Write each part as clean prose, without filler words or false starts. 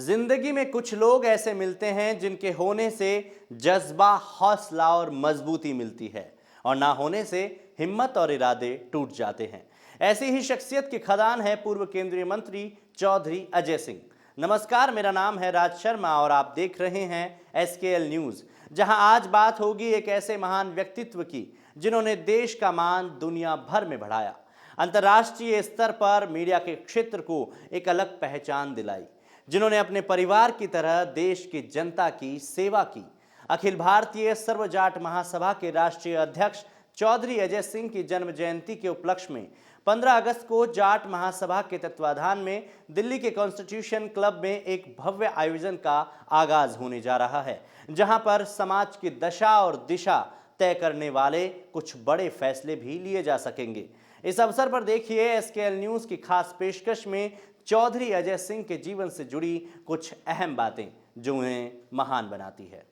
जिंदगी में कुछ लोग ऐसे मिलते हैं जिनके होने से जज्बा, हौसला और मजबूती मिलती है और ना होने से हिम्मत और इरादे टूट जाते हैं। ऐसी ही शख्सियत की खदान है पूर्व केंद्रीय मंत्री चौधरी अजय सिंह। नमस्कार, मेरा नाम है राज शर्मा और आप देख रहे हैं SKL न्यूज, जहां आज बात होगी एक ऐसे महान व्यक्तित्व की जिन्होंने देश का मान दुनिया भर में बढ़ाया, अंतर्राष्ट्रीय स्तर पर मीडिया के क्षेत्र को एक अलग पहचान दिलाई, जिन्होंने अपने परिवार की तरह देश की जनता की सेवा की। अखिल भारतीय सर्व जाट महासभा के राष्ट्रीय अध्यक्ष चौधरी अजय सिंह की जन्म जयंती के उपलक्ष्य में 15 अगस्त को जाट महासभा के तत्वाधान में दिल्ली के कॉन्स्टिट्यूशन क्लब में एक भव्य आयोजन का आगाज होने जा रहा है, जहां पर समाज की दशा और दिशा तय करने वाले कुछ बड़े फैसले भी लिए जा सकेंगे। इस अवसर पर देखिए SKL न्यूज की खास पेशकश में चौधरी अजय सिंह के जीवन से जुड़ी कुछ अहम बातें जो उन्हें महान बनाती है।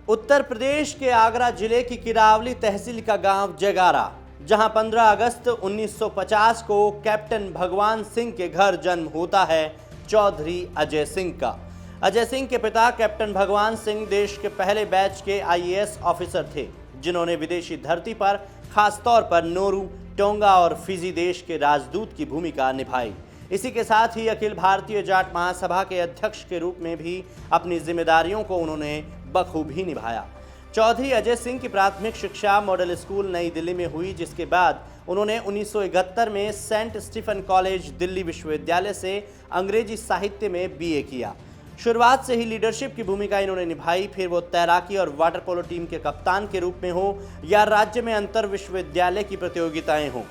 उत्तर प्रदेश के आगरा जिले की किरावली तहसील का गांव जगारा, जहां 15 अगस्त 1950 को कैप्टन भगवान सिंह के घर जन्म होता है चौधरी अजय सिंह का। अजय सिंह के पिता कैप्टन भगवान सिंह देश के पहले बैच के IAS ऑफिसर थे, जिन्होंने विदेशी धरती पर खासतौर पर नोरू, टोंगा और फिजी देश के राजदूत की भूमिका निभाई। इसी के साथ ही अखिल भारतीय जाट महासभा के अध्यक्ष के रूप में भी अपनी जिम्मेदारियों को उन्होंने बखूबी निभाया। चौधरी अजय सिंह की प्राथमिक शिक्षा मॉडल स्कूल नई दिल्ली में हुई, जिसके बाद उन्होंने 1971 में सेंट स्टीफन कॉलेज दिल्ली विश्वविद्यालय से अंग्रेजी साहित्य में BA किया। शुरुआत से ही लीडरशिप की भूमिका इन्होंने निभाई, फिर वो तैराकी और वाटर पोलो टीम के कप्तान के रूप में हो या राज्य में अंतर विश्वविद्यालय की प्रतियोगिताएं हों।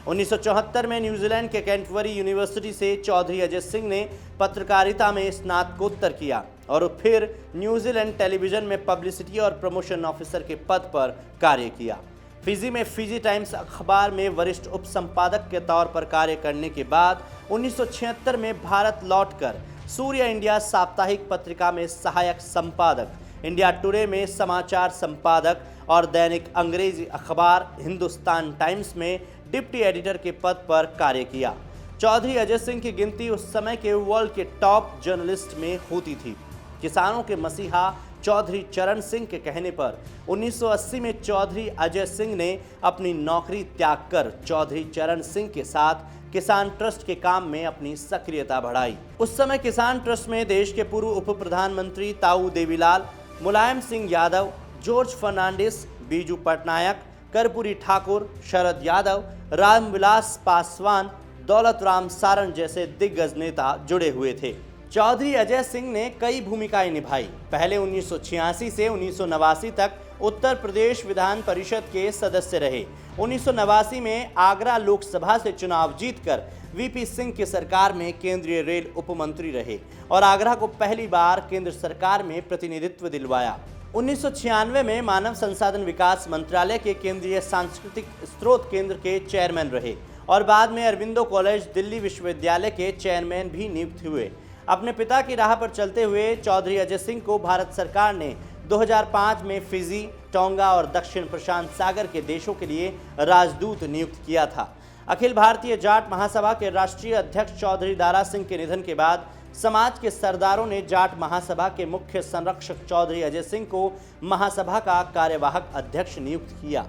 1974 में न्यूजीलैंड के कैंटरबरी यूनिवर्सिटी से चौधरी अजय सिंह ने पत्रकारिता में स्नातकोत्तर किया और फिर न्यूजीलैंड टेलीविजन में पब्लिसिटी और प्रमोशन ऑफिसर के पद पर कार्य किया। फिजी में फिजी टाइम्स अखबार में वरिष्ठ उप संपादक के तौर पर कार्य करने के बाद 1976 में भारत लौटकर सूर्य इंडिया साप्ताहिक पत्रिका में सहायक संपादक, इंडिया टुडे में समाचार संपादक और दैनिक अंग्रेजी अखबार हिंदुस्तान टाइम्स में डिप्टी एडिटर के पद पर कार्य किया। चौधरी अजय सिंह की गिनती उस समय के वर्ल्ड के टॉप जर्नलिस्ट में होती थी। किसानों के मसीहा चौधरी चरण सिंह के कहने पर 1980 में चौधरी अजय सिंह ने अपनी नौकरी त्याग कर चौधरी चरण सिंह के साथ किसान ट्रस्ट के काम में अपनी सक्रियता बढ़ाई। उस समय किसान ट्रस्ट में देश के पूर्व उप प्रधानमंत्री ताऊ देवीलाल, मुलायम सिंह यादव, जॉर्ज फर्नांडिस, बीजू पटनायक, कर्पूरी ठाकुर, शरद यादव, रामविलास पासवान, दौलत राम सारन जैसे दिग्गज नेता जुड़े हुए थे। चौधरी अजय सिंह ने कई भूमिकाएं निभाई। पहले 1986 से 1989 तक उत्तर प्रदेश विधान परिषद के सदस्य रहे। 1989 में आगरा लोकसभा से चुनाव जीतकर VP सिंह की सरकार में केंद्रीय रेल उप मंत्री रहे और आगरा को पहली बार केंद्र सरकार में प्रतिनिधित्व दिलवाया। 1996 में मानव संसाधन विकास मंत्रालय के केंद्रीय सांस्कृतिक स्रोत केंद्र के चेयरमैन रहे और बाद में अरविंदो कॉलेज दिल्ली विश्वविद्यालय के चेयरमैन भी नियुक्त हुए। अपने पिता की राह पर चलते हुए चौधरी अजय सिंह को भारत सरकार ने 2005 में फिजी, टोंगा और दक्षिण प्रशांत सागर के देशों के लिए राजदूत नियुक्त किया था। अखिल भारतीय जाट महासभा के राष्ट्रीय अध्यक्ष चौधरी दारा सिंह के निधन के बाद समाज के सरदारों ने जाट महासभा के मुख्य संरक्षक चौधरी अजय सिंह को महासभा का कार्यवाहक अध्यक्ष नियुक्त किया।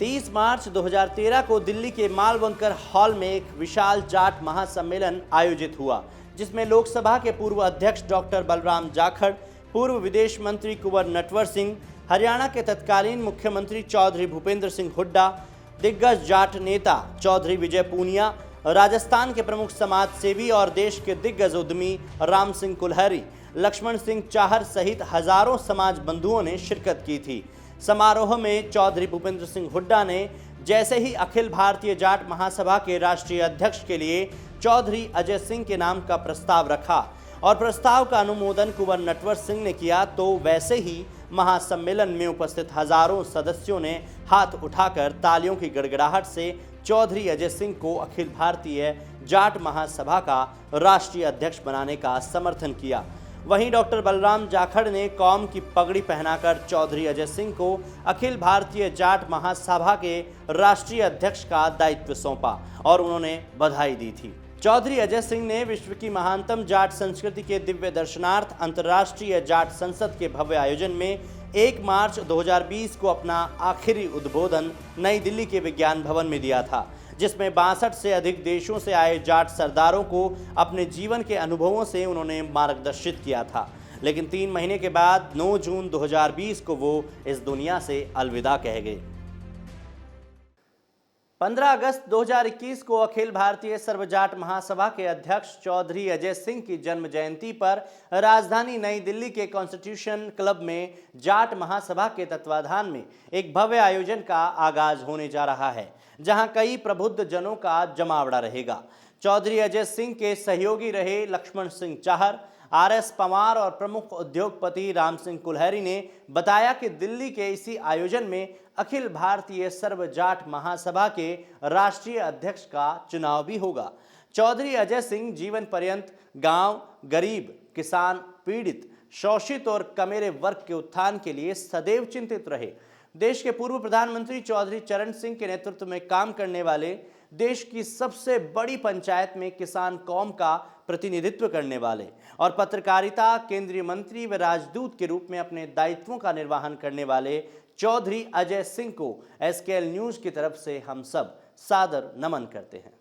30 मार्च 2013 को दिल्ली के मालवंकर हॉल में एक विशाल जाट महासम्मेलन आयोजित हुआ, जिसमें लोकसभा के पूर्व अध्यक्ष डॉक्टर बलराम जाखड़, पूर्व विदेश मंत्री कुंवर नटवर सिंह, हरियाणा के तत्कालीन मुख्यमंत्री चौधरी भूपेंद्र सिंह हुड्डा, दिग्गज जाट नेता चौधरी विजय पूनिया, राजस्थान के प्रमुख समाज सेवी और देश के दिग्गज उद्यमी राम सिंह कुल्हरी, लक्ष्मण सिंह चाहर सहित हजारों समाज बंधुओं ने शिरकत की थी। समारोह में चौधरी भूपेंद्र सिंह हुड्डा ने जैसे ही अखिल भारतीय जाट महासभा के राष्ट्रीय अध्यक्ष के लिए चौधरी अजय सिंह के नाम का प्रस्ताव रखा और प्रस्ताव का अनुमोदन कुंवर नटवर सिंह ने किया, तो वैसे ही महासम्मेलन में उपस्थित हजारों सदस्यों ने हाथ उठाकर तालियों की गड़गड़ाहट से चौधरी अजय सिंह को अखिल भारतीय जाट महासभा का राष्ट्रीय अध्यक्ष बनाने का समर्थन किया। वहीं डॉक्टर बलराम जाखड़ ने कौम की पगड़ी पहनाकर चौधरी अजय सिंह को अखिल भारतीय जाट महासभा के राष्ट्रीय अध्यक्ष का दायित्व सौंपा और उन्होंने बधाई दी थी। चौधरी अजय सिंह ने विश्व की महानतम जाट संस्कृति के दिव्य दर्शनार्थ अंतर्राष्ट्रीय जाट संसद के भव्य आयोजन में 1 मार्च 2020 को अपना आखिरी उद्बोधन नई दिल्ली के विज्ञान भवन में दिया था, जिसमें 62 से अधिक देशों से आए जाट सरदारों को अपने जीवन के अनुभवों से उन्होंने मार्गदर्शित किया था। लेकिन 3 महीने के बाद 9 जून 2020 को वो इस दुनिया से अलविदा कह गए। 15 अगस्त 2021 को अखिल भारतीय सर्व जाट महासभा के अध्यक्ष चौधरी अजय सिंह की जन्म जयंती पर राजधानी नई दिल्ली के कॉन्स्टिट्यूशन क्लब में जाट महासभा के तत्वाधान में एक भव्य आयोजन का आगाज होने जा रहा है, जहां कई प्रबुद्ध जनों का जमावड़ा रहेगा। चौधरी अजय सिंह के सहयोगी रहे लक्ष्मण सिंह चाहर, आर.एस. पवार और प्रमुख उद्योगपति राम सिंह कुल्हरी ने बताया कि दिल्ली के इसी आयोजन में अखिल भारतीय सर्व जाट महासभा के राष्ट्रीय अध्यक्ष का चुनाव भी होगा। चौधरी अजय सिंह जीवन पर्यंत गांव, गरीब, किसान, पीड़ित, शोषित और कमेरे वर्ग के उत्थान के लिए सदैव चिंतित रहे। देश के पूर्व प्रधानमंत्री चौधरी चरण सिंह के नेतृत्व में काम करने वाले, देश की सबसे बड़ी पंचायत में किसान कौम का प्रतिनिधित्व करने वाले और पत्रकारिता केंद्रीय मंत्री व राजदूत के रूप में अपने दायित्वों का निर्वहन करने वाले चौधरी अजय सिंह को एसकेएल न्यूज की तरफ से हम सब सादर नमन करते हैं।